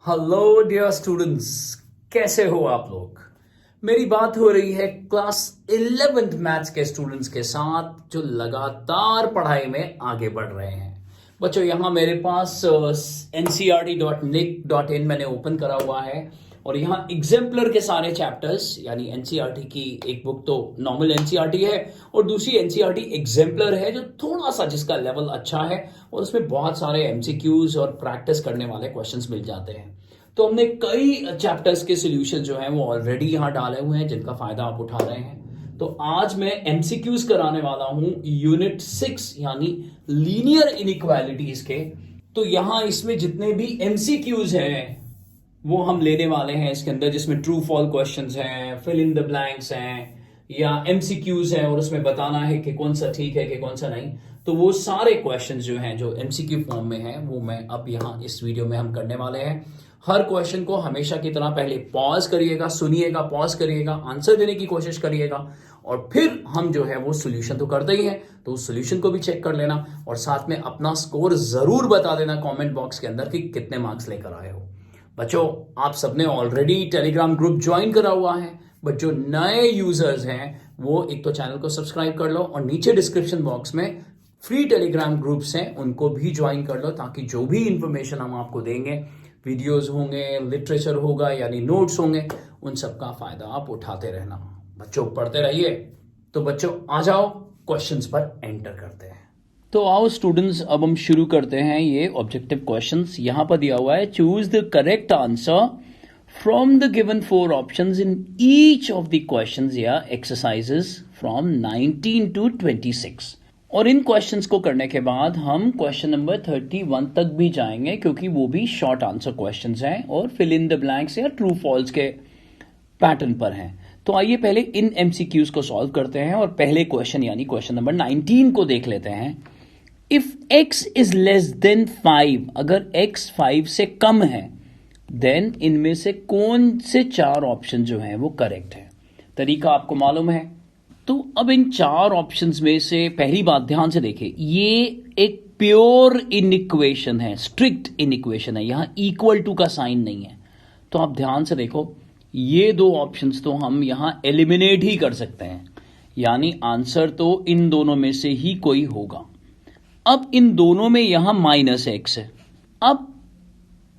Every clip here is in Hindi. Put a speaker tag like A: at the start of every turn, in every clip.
A: हेलो डियर स्टूडेंट्स, कैसे हो आप लोग। मेरी बात हो रही है क्लास 11th मैथ्स के स्टूडेंट्स के साथ जो लगातार पढ़ाई में आगे बढ़ रहे हैं। बच्चों, यहाँ मेरे पास ncrt.nic.in मैंने ओपन करा हुआ है और यहाँ एग्जाम्पलर के सारे चैप्टर्स, यानी एनसीईआरटी की एक बुक तो नॉर्मल एनसीईआरटी है और दूसरी एनसीईआरटी एग्जाम्पलर है जो थोड़ा सा जिसका लेवल अच्छा है और उसमें बहुत सारे एमसीक्यूज और प्रैक्टिस करने वाले क्वेश्चंस मिल जाते हैं। तो हमने कई चैप्टर्स के सॉल्यूशन जो हैं वो ऑलरेडी यहाँ डाले हुए हैं जिनका फायदा आप उठा रहे हैं। तो आज मैं एमसीक्यूज कराने वाला हूं यूनिट 6 यानी लीनियर इनइक्वालिटीज के। तो यहां इसमें जितने भी एमसीक्यूज हैं वो हम लेने वाले हैं इसके अंदर, जिसमें ट्रू फॉल क्वेश्चंस हैं, फिल इन द ब्लैंक्स हैं या एमसीक्यूज हैं और उसमें बताना है कि कौन सा ठीक है कि कौन सा नहीं। तो वो सारे क्वेश्चंस जो हैं जो एमसीक्यू फॉर्म में हैं वो मैं अब यहाँ इस वीडियो में हम करने वाले हैं। हर क्वेश्चन को हमेशा की तरह पहले पॉज करिएगा, सुनिएगा, पॉज करिएगा, आंसर देने की कोशिश करिएगा और फिर हम जो है वो सोल्यूशन तो करते ही हैं तो उस सोल्यूशन को भी चेक कर लेना और साथ में अपना स्कोर जरूर बता देना कमेंट बॉक्स के अंदर कि कितने मार्क्स लेकर आए हो। बच्चों, आप सबने ऑलरेडी टेलीग्राम ग्रुप ज्वाइन करा हुआ है, बट जो नए यूजर्स हैं वो एक तो चैनल को सब्सक्राइब कर लो और नीचे डिस्क्रिप्शन बॉक्स में फ्री टेलीग्राम ग्रुप्स हैं उनको भी ज्वाइन कर लो, ताकि जो भी इंफॉर्मेशन हम आपको देंगे, वीडियोस होंगे, लिटरेचर होगा यानी नोट्स होंगे, उन सब का फायदा आप उठाते रहना। बच्चों, पढ़ते रहिए। तो बच्चों आ जाओ, क्वेश्चंस पर एंटर करते हैं। तो आओ स्टूडेंट्स, अब हम शुरू करते हैं ये ऑब्जेक्टिव क्वेश्चंस। यहां पर दिया हुआ है choose the correct answer from the given 4 options in each of the questions या एक्सरसाइजेस फ्रॉम 19 to 26। और इन क्वेश्चंस को करने के बाद हम क्वेश्चन नंबर 31 तक भी जाएंगे क्योंकि वो भी शॉर्ट आंसर क्वेश्चंस हैं और फिल इन द ब्लैंक्स या ट्रू फॉल्स के पैटर्न पर हैं। तो आइए पहले इन एमसीक्यूज को सॉल्व करते हैं और पहले क्वेश्चन यानी क्वेश्चन नंबर 19 को देख लेते हैं। If x is less then 5, अगर x 5 से कम है, देन इनमें से कौन से 4 ऑप्शन जो हैं वो करेक्ट है। तरीका आपको मालूम है। तो अब इन 4 ऑप्शंस में से पहली बात ध्यान से देखिए, ये एक प्योर इनइक्वेशन है, स्ट्रिक्ट इनइक्वेशन है, यहां इक्वल टू का साइन नहीं है। तो आप ध्यान से देखो, ये 2 ऑप्शंस तो हम यहां एलिमिनेट ही कर सकते हैं, यानी आंसर तो इन दोनों में से ही कोई होगा। अब इन दोनों में यहां -x है। अब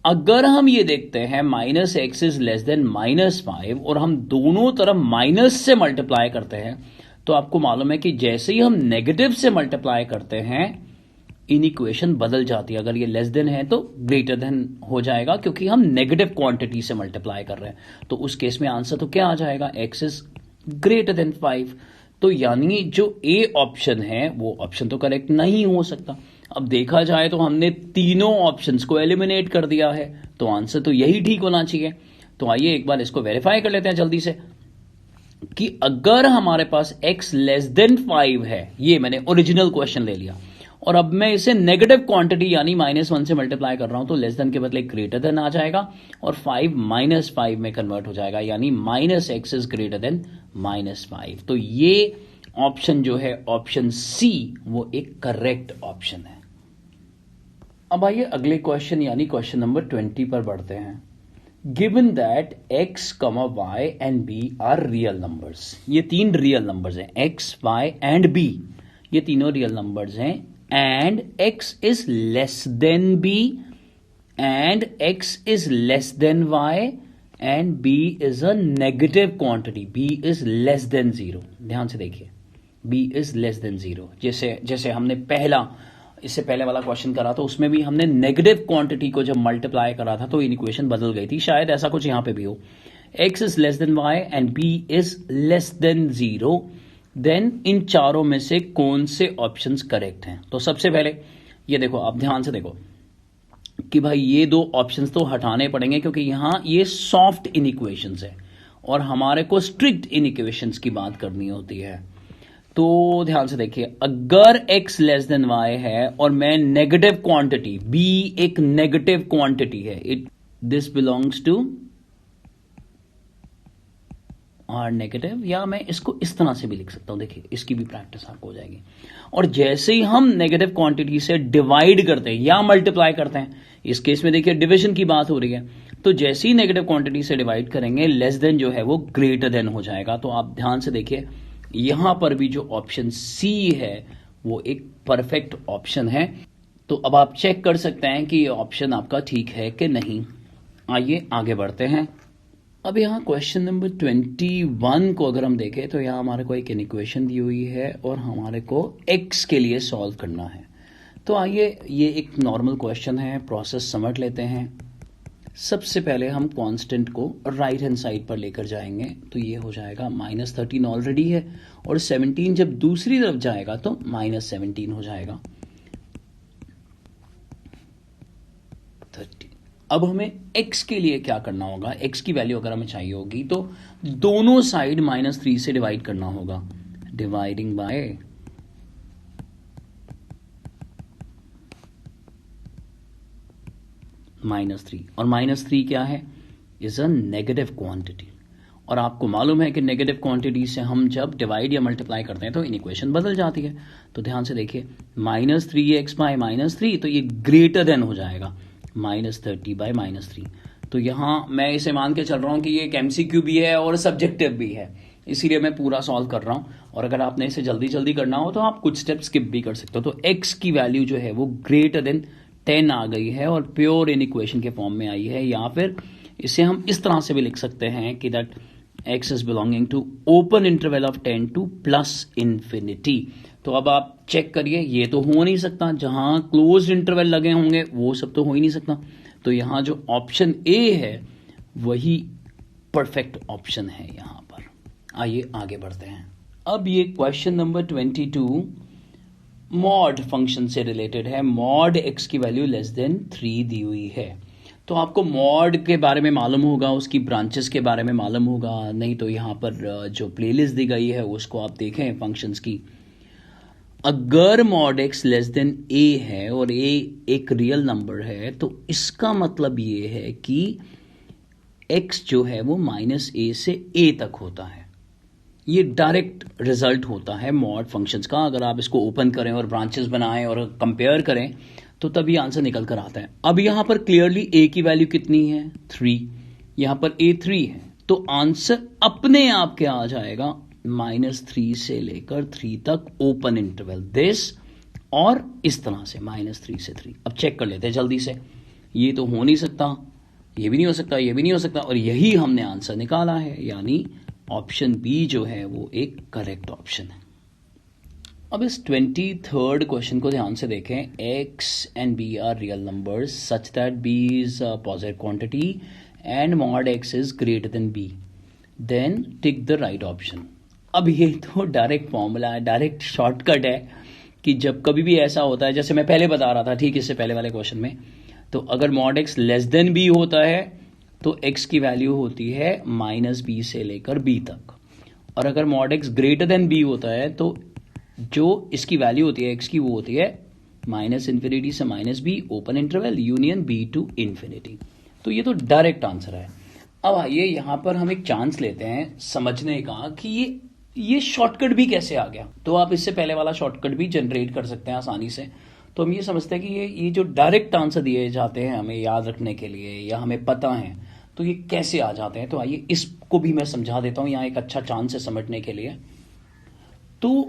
A: अगर हम ये देखते हैं -x इज लेस देन -5 और हम दोनों तरफ माइनस से मल्टीप्लाई करते हैं, तो आपको मालूम है कि जैसे ही हम नेगेटिव से मल्टीप्लाई करते हैं इन इक्वेशन बदल जाती है। अगर ये लेस देन है तो ग्रेटर देन हो जाएगा क्योंकि हम नेगेटिव क्वांटिटी से मल्टीप्लाई कर रहे हैं। तो उस केस में आंसर तो क्या आ जाएगा, x इज ग्रेटर देन 5। तो यानी जो ए ऑप्शन है वो ऑप्शन तो करेक्ट नहीं हो सकता। अब देखा जाए तो हमने तीनों ऑप्शंस को एलिमिनेट कर दिया है, तो आंसर तो यही ठीक होना चाहिए। तो आइए एक बार इसको वेरीफाई कर लेते हैं जल्दी से कि अगर हमारे पास x लेस देन 5 है, ये मैंने ओरिजिनल क्वेश्चन ले लिया और अब मैं इसे नेगेटिव क्वांटिटी यानी -1 से मल्टीप्लाई कर रहा हूं, तो लेस देन के बदले ग्रेटर देन आ जाएगा और 5 -5 में कन्वर्ट हो जाएगा, यानी -x इज ग्रेटर देन -5। तो ये ऑप्शन जो है ऑप्शन सी वो एक करेक्ट ऑप्शन है। अब आइए अगले क्वेश्चन यानी क्वेश्चन नंबर 20 पर बढ़ते हैं। Given that x, y and b are real numbers, ये 3 रियल नंबर्स हैं, x, y एंड b, ये तीनों रियल नंबर्स हैं, and x is less than b and x is less than y and b is a negative quantity, b is less than 0। ध्यान से देखिए, b इज लेस देन 0। जैसे हमने इससे पहले वाला क्वेश्चन करा तो उसमें भी हमने नेगेटिव क्वांटिटी को जब मल्टीप्लाई करा था तो इन इक्वेशन बदल गई थी, शायद ऐसा कुछ यहां पे भी हो। x is less than y and b is less than 0, then इन चारों में से कौन से ऑप्शंस करेक्ट हैं। तो सबसे पहले ये देखो, आप ध्यान से देखो कि भाई ये 2 ऑप्शंस तो हटाने पड़ेंगे क्योंकि यहां ये सॉफ्ट इनइक्वेशंस है और हमारे को स्ट्रिक्ट इनइक्वेशंस की बात करनी होती है। तो ध्यान से देखिए, अगर x लेस देन y है और मैं नेगेटिव क्वांटिटी, b एक नेगेटिव क्वांटिटी है, this belongs to R negative, या मैं इसको इस तरह से भी लिख सकता हूं। देखिए, इसकी भी प्रैक्टिस आपको हो जाएगी। और जैसे ही हम नेगेटिव क्वांटिटी से डिवाइड करते हैं या मल्टीप्लाई करते हैं, इस केस में देखिए डिवीजन की बात हो रही है, तो जैसे ही नेगेटिव क्वांटिटी से डिवाइड करेंगे लेस देन जो है वो ग्रेटर देन हो जाएगा। तो आप ध्यान से देखिए यहां पर भी जो ऑप्शन सी है वो एक परफेक्ट ऑप्शन है। तो अब आप चेक कर सकते हैं कि ये ऑप्शन आपका ठीक है कि नहीं। आइए आगे बढ़ते हैं। अब यहाँ क्वेश्चन नंबर 21 को अगर हम देखें तो यहाँ हमारे को एक इक्वेशन दी हुई है और हमारे को x के लिए सॉल्व करना है। तो आइए ये एक नॉर्मल क्वेश्चन है, प्रोसेस समझ लेते हैं। सबसे पहले हम कांस्टेंट को राइट हैंड साइड पर लेकर जाएंगे तो ये हो जाएगा -13 ऑलरेडी है और 17 जब दूसरी तरफ जाएगा तो -17 हो जाएगा 30। अब हमें x के लिए क्या करना होगा, x की वैल्यू अगर हमें चाहिए होगी तो दोनों साइड -3 से डिवाइड करना होगा। डिवाइडिंग बाय -3 और -3 क्या है, इज अ नेगेटिव क्वांटिटी। और आपको मालूम है कि नेगेटिव क्वांटिटी से हम जब डिवाइड या मल्टीप्लाई करते हैं तो इन इक्वेशन बदल जाती है। तो ध्यान से देखिए -3x बाय -3 तो ये ग्रेटर देन हो जाएगा -30 बाय -3। तो यहां मैं इसे मान के चल रहा हूं कि ये एक MCQ भी है और सब्जेक्टिव भी है, इसीलिए मैं पूरा सॉल्व कर रहा हूं। और अगर आपने इसे जल्दी जल्दी करना हो तो आप कुछ स्टेप स्किप भी कर सकते हो। तो x की वैल्यू जो है वो ग्रेटर देन 10 आ गई है और प्योर इन इक्वेशन के फॉर्म में आई है। या फिर इसे हम इस तरह से भी लिख सकते हैं कि that x is belonging to open interval of 10 to +∞। तो अब आप चेक करिए, ये तो हो नहीं सकता, जहां क्लोज इंटरवल लगे होंगे वो सब तो हो ही नहीं सकता। तो यहां जो ऑप्शन ए है वही परफेक्ट ऑप्शन है यहां पर। आइए आगे बढ़ते हैं। अब ये क्वेश्चन नंबर 22 मॉड फंक्शन से रिलेटेड है। मॉड x की वैल्यू लेस देन 3 दी हुई है। तो आपको मॉड के बारे में मालूम होगा, उसकी ब्रांचेस के बारे में मालूम होगा, नहीं तो यहाँ पर जो प्लेलिस्ट दी गई है उसको आप देखें फंक्शंस की। अगर mod x less then a है और a एक रियल नंबर है तो इसका मतलब ये है कि x जो है वो -a से a तक होता है। ये डायरेक्ट रिजल्ट होता है मॉड फंक्शंस का। अगर आप इसको ओपन करें और ब्रांचेस बनाएं और कंपेयर करें तो तभी आंसर निकल कर आता है। अब यहां पर क्लियरली a की वैल्यू कितनी है, 3, यहां पर a 3 है, तो आंसर अपने आप क्या आ जाएगा, -3 से लेकर 3 तक ओपन इंटरवल दिस, और इस तरह से -3 से 3। अब चेक कर लेते हैं जल्दी से, ये तो हो नहीं सकता, ये भी नहीं हो सकता, ये भी नहीं हो सकता, और यही हमने आंसर निकाला है, यानी ऑप्शन बी जो है वो एक करेक्ट ऑप्शन है। अब इस 23rd क्वेश्चन को ध्यान से देखें। x and b are real numbers such that b is a positive quantity and mod x is greater than b, then tick the right option. अब ये तो डायरेक्ट फॉर्मूला है, डायरेक्ट शॉर्टकट है कि जब कभी भी ऐसा होता है, जैसे मैं पहले बता रहा था ठीक इससे पहले वाले क्वेश्चन में, तो अगर mod x less than b होता है तो x की वैल्यू होती है -b से लेकर b तक, और अगर mod x greater than b होता है तो जो इसकी वैल्यू होती है x की वो होती है -∞ से -b open interval union b to ∞। तो ये तो डायरेक्ट आंसर है। अब आइए यहां पर हम एक चांस लेते हैं समझने का कि ये शॉर्टकट भी कैसे आ गया। तो आप इससे पहले वाला शॉर्टकट भी जनरेट कर सकते हैं आसानी से। तो हम ये समझते हैं कि ये जो डायरेक्ट आंसर दिए जाते हैं हमें याद रखने के लिए या हमें पता है तो ये कैसे आ जाते हैं। तो आइए इसको भी मैं समझा देता हूं, यहाँ एक अच्छा चांस है समझने के लिए। तो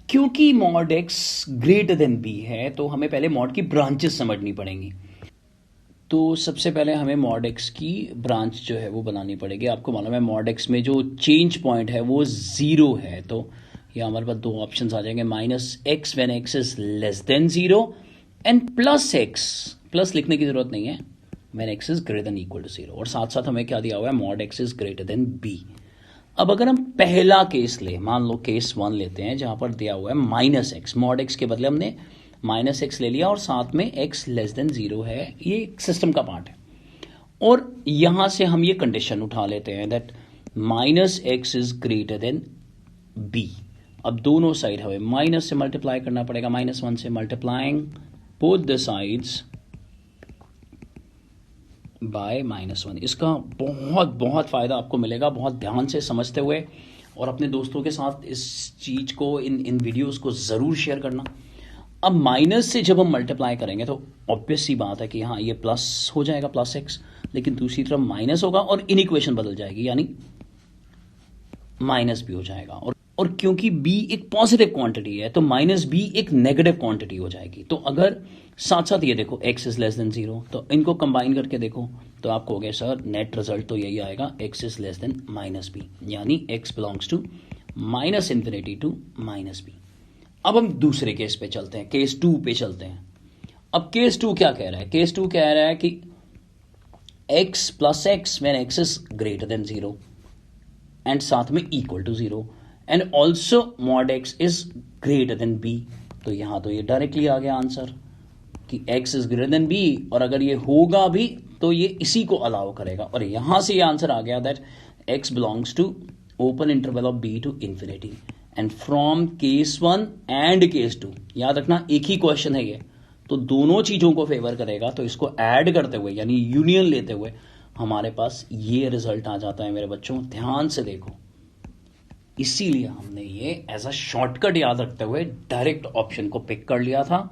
A: क्योंकि mod x greater than b है तो हमें पहले मॉड की ब्रांचेस समझनी पड़ेंगी। तो सबसे पहले हमें मॉड x की ब्रांच जो है वो बनानी पड़ेगी। आपको मालूम है मॉड x में जो चेंज पॉइंट है वो 0 है, तो ये हमारे पास दो ऑप्शंस आ जाएंगे, -x when x is less than 0 and +x, plus लिखने की जरूरत नहीं है, when x is greater than equal to 0, और साथ साथ हमें क्या दिया हुआ है, mod x is greater than b। अब अगर हम पहला केस ले, मान लो केस 1 लेते हैं जहां पर दिया हुआ है -x, मॉड x के बदले हमने -x ले लिया और साथ में x लेस देन 0 है, ये एक सिस्टम का पार्ट है। और यहां से हम ये कंडीशन उठा लेते हैं that -x is greater than b। अब दोनों साइड हमें माइनस से मल्टीप्लाई करना पड़ेगा, -1 से multiplying both the sides by -1। इसका बहुत बहुत फायदा आपको मिलेगा, बहुत ध्यान से समझते हुए, और अपने दोस्तों के साथ इस चीज को इन वीडियोस को जरूर शेयर करना। अब माइनस से जब हम मल्टीप्लाई करेंगे तो ऑब्वियस सी बात है कि हाँ ये प्लस हो जाएगा प्लस एक्स, लेकिन दूसरी तरफ माइनस होगा और इन इक्वेशन बदल जाएगी, यानी माइनस बी हो जाएगा। और क्योंकि b एक पॉजिटिव क्वांटिटी है तो माइनस बी एक नेगेटिव क्वांटिटी हो जाएगी। तो अगर साथ साथ ये देखो x इज लेस देन 0, तो इनको कंबाइन करके देखो तो आप कहोगे सर नेट रिजल्ट तो यही आएगा x is less than minus B, यानी x belongs to minus infinity to minus B. अब हम दूसरे केस पे चलते हैं, केस 2 पे चलते हैं। अब केस 2 क्या कह रहा है? केस 2 कह रहा है कि x plus X when x is greater than 0 and साथ में equal to 0 and also mod x is greater than b। तो यहां तो ये डायरेक्टली आ गया आंसर कि x is greater than b, और अगर ये होगा भी तो ये इसी को अलाउ करेगा, और यहां से ये आंसर आ गया that x belongs to open interval of b to infinity and from case 1 and case 2। याद रखना एक ही क्वेश्चन है ये, तो दोनों चीजों को फेवर करेगा। तो इसको ऐड करते हुए यानी यूनियन लेते हुए हमारे पास ये रिजल्ट आ जाता है मेरे बच्चों, ध्यान से देखो। इसीलिए हमने ये एज अ शॉर्टकट याद रखते हुए डायरेक्ट ऑप्शन को पिक कर लिया था,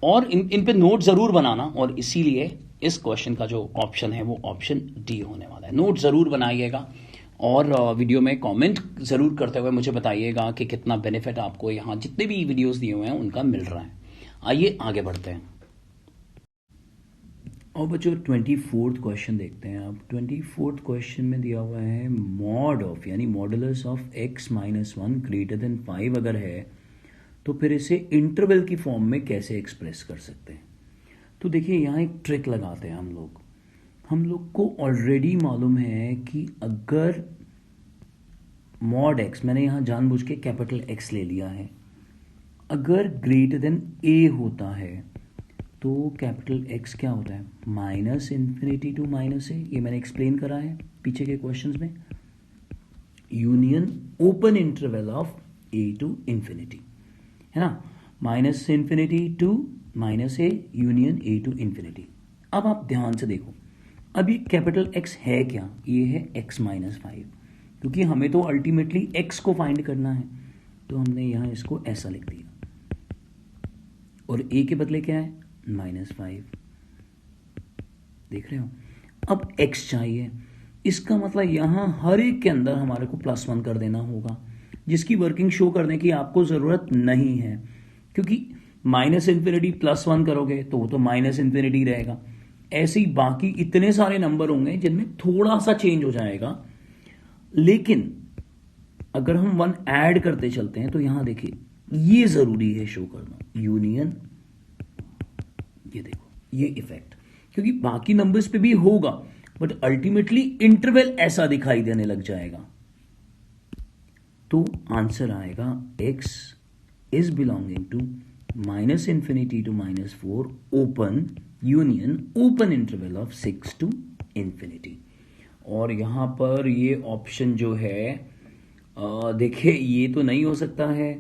A: और इन पे नोट जरूर बनाना, और इसीलिए इस क्वेश्चन का जो ऑप्शन है वो ऑप्शन डी होने वाला है। नोट जरूर बनाइएगा और वीडियो में कमेंट जरूर करते हुए मुझे बताइएगा कि कितना बेनिफिट आपको यहाँ जितने भी वीडियोस दिए हुए हैं उनका मिल रहा है। आइए आगे बढ़ते हैं और बच्चों 24th क्वेश्चन देखते हैं। अब 24th क्वेश्चन में दिया हुआ है मॉड ऑफ यानी modulus of x minus 1 greater than 5 अगर है तो फिर इसे इंटरवल की फॉर्म में कैसे एक्सप्रेस कर सकते हैं। तो देखिए यहाँ एक ट्रिक लगाते हैं हम लोग को ऑलरेडी मालूम है कि अगर मॉड x, मैंने यहाँ जानबूझ के कैपिटल X ले लिया है, अगर ग्रेटर देन a होता है तो कैपिटल X क्या होता है? Minus infinity to minus A. ये मैंने एक्सप्लेन करा है पीछे के क्वेश्चंस में। Union open interval of a to infinity, है ना, minus infinity to minus A union a to infinity. अब आप ध्यान से देखो, अब ये कैपिटल X है क्या? ये है x माइनस 5, क्योंकि हमें तो अल्टीमेटली x को फाइंड करना है, तो हमने यहां इसको ऐसा लिख दिया, और a के बदले क्या है? माइनस 5। देख रहे हो? अब x चाहिए, इसका मतलब यहां हर एक के अंदर हमारे को +1 कर देना होगा, जिसकी वर्किंग शो करने की आपको जरूरत नहीं है, क्योंकि माइनस इन्फिनिटी +1 करोगे तो वो तो माइनस इन्फिनिटी रहेगा। ऐसे ही बाकी इतने सारे नंबर होंगे जिनमें थोड़ा सा चेंज हो जाएगा, लेकिन अगर हम 1 ऐड करते चलते हैं तो यहां देखिए ये जरूरी है शो करना, यूनियन, ये देखो ये इफेक्ट, क्योंकि बाकी नंबर्स पे भी होगा बट अल्टीमेटली इंटरवल ऐसा दिखाई देने लग जाएगा। तो आंसर आएगा x is belonging to minus infinity to minus 4 open union open interval of 6 to infinity. और यहां पर ये ऑप्शन जो है देखिए ये तो नहीं हो सकता है,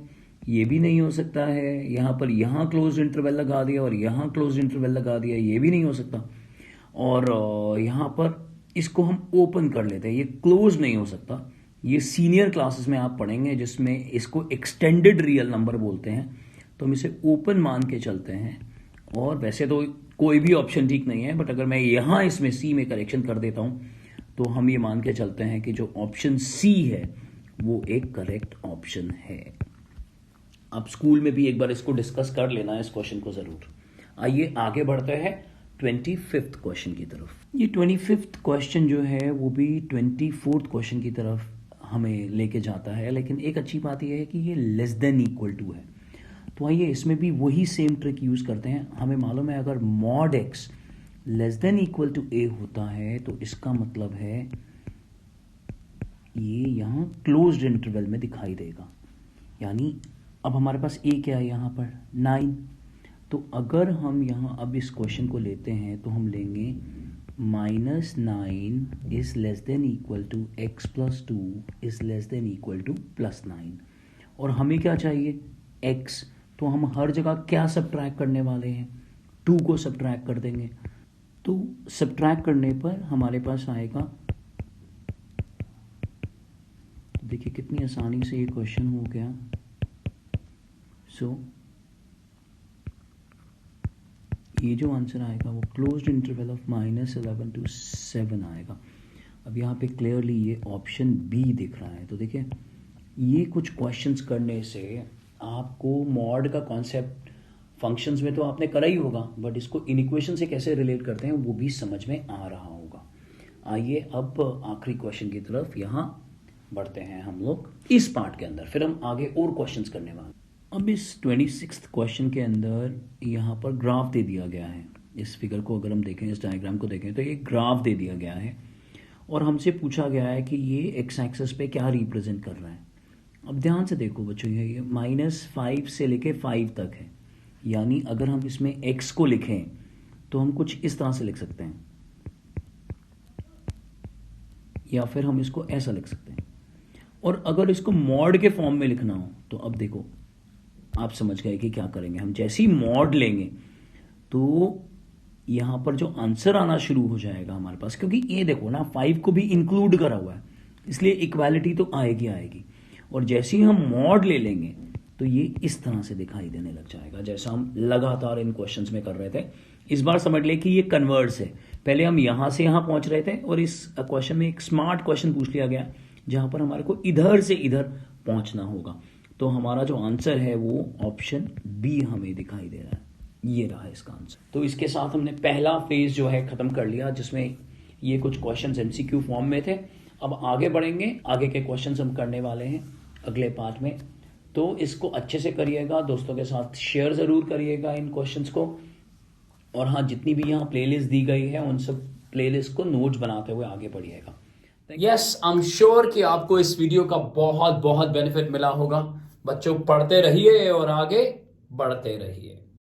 A: ये भी नहीं हो सकता है, यहां पर यहां क्लोज इंटरवल लगा दिया और यहां क्लोज इंटरवल लगा दिया, ये भी नहीं हो सकता। और यहां पर इसको हम ओपन कर लेते हैं, ये क्लोज नहीं हो सकता। ये सीनियर क्लासेस में आप पढ़ेंगे जिसमें इसको एक्सटेंडेड रियल नंबर बोलते हैं, तो हम इसे ओपन मान के चलते हैं। और वैसे तो कोई भी ऑप्शन ठीक नहीं है, बट अगर मैं यहां इसमें सी में करेक्शन कर देता हूं तो हम ये मान के चलते हैं कि जो ऑप्शन सी है वो एक करेक्ट ऑप्शन है। आप स्कूल में भी एक बार इसको डिस्कस कर लेना इस क्वेश्चन को जरूर। आइए आगे बढ़ते हैं 25th क्वेश्चन की तरफ। ये 25th क्वेश्चन जो है वो भी 24th क्वेश्चन की तरफ हमें लेके जाता है, लेकिन एक अच्छी बात यह है कि ये लेस देन इक्वल टू है। तो आइए इसमें भी वही सेम ट्रिक यूज करते हैं। हमें मालूम है अगर mod x less than equal to a होता है तो इसका मतलब है ये यहां क्लोज्ड इंटरवल में दिखाई देगा, यानी अब हमारे पास a क्या है यहाँ पर? 9। तो अगर हम यहाँ अब इस क्वेश्चन को लेते हैं तो हम लेंगे -9 is less than equal to x plus 2 is less than equal to +9। और हमें क्या चाहिए? x। तो हम हर जगह क्या सब्ट्रैक्ट करने वाले हैं? 2 को सब्ट्रैक्ट कर देंगे। तो सब्ट्रैक्ट करने पर हमारे पास आएगा, देखिए कितनी आसानी से ये क्वेश्चन हो गया। सो ये जो आंसर आएगा वो क्लोज्ड इंटरवल ऑफ -11 to 7 आएगा। अब यहाँ पे क्लियरली ये ऑप्शन बी दिख रहा है। तो देखिए ये कुछ क्वेश्चंस करने से आपको मॉड का कॉन्सेप्ट फंक्शंस में तो आपने करा ही होगा, बट इसको इनइक्वेशन से कैसे रिलेट करते हैं वो भी समझ में आ रहा होगा। आइए अब आखिरी क्वेश्चन की तरफ यहाँ बढ़ते हैं हम लोग इस पार्ट के अंदर, फिर हम आगे और क्वेश्चंस करने वाले। अब इस 26th क्वेश्चन के अंदर यहाँ पर ग्राफ दे दिया गया है। इस फिगर को अगर हम देखें, इस डायग्राम को देखें तो ये ग्राफ दे दिया गया है और हमसे पूछा गया है कि ये एक्स एक्सिस पे क्या रिप्रेजेंट कर रहा है। अब ध्यान से देखो बच्चों, ये -5 से लेके 5 तक है, यानी अगर हम इसमें x को लिखें तो हम कुछ इस तरह से लिख सकते हैं, या फिर हम इसको ऐसा लिख सकते हैं। और अगर इसको मॉड के फॉर्म में लिखना हो तो अब देखो आप समझ गए कि क्या करेंगे। हम जैसे ही मॉड लेंगे तो यहां पर जो आंसर आना शुरू हो जाएगा हमारे पास, क्योंकि ये देखो ना 5 को भी इंक्लूड करा हुआ है, इसलिए इक्वालिटी तो आएगी आएगी। और जैसे ही हम मॉड ले लेंगे तो ये इस तरह से दिखाई देने लग जाएगा, जैसा हम लगातार इन क्वेश्चंस में कर रहे थे। इस बार समझ ले कि ये कन्वर्स है। पहले हम यहां से यहां पहुंच रहे थे और इस क्वेश्चन में एक स्मार्ट क्वेश्चन पूछ लिया गया जहां पर हमारे को इधर से इधर पहुंचना होगा। तो हमारा जो आंसर है वो ऑप्शन बी हमें दिखाई दे रहा है, ये रहा इसका आंसर। तो इसके साथ हमने पहला फेज जो है खत्म कर लिया, जिसमें ये कुछ क्वेश्चंस एमसीक्यू फॉर्म में थे। अब आगे बढ़ेंगे, आगे के क्वेश्चंस हम करने वाले हैं अगले पार्ट में। तो इसको अच्छे से करिएगा, दोस्तों के साथ शेयर जरूर करिएगा इन क्वेश्चंस को। और हाँ, जितनी भी यहाँ प्लेलिस्ट दी गई है उन सब प्लेलिस्ट को नोट्स बनाते हुए आगे बढ़िएगा। यस, आई एम श्योर कि आपको इस वीडियो का बहुत बहुत बेनिफिट मिला होगा। बच्चों पढ़ते रहिए और आगे बढ़ते रहिए।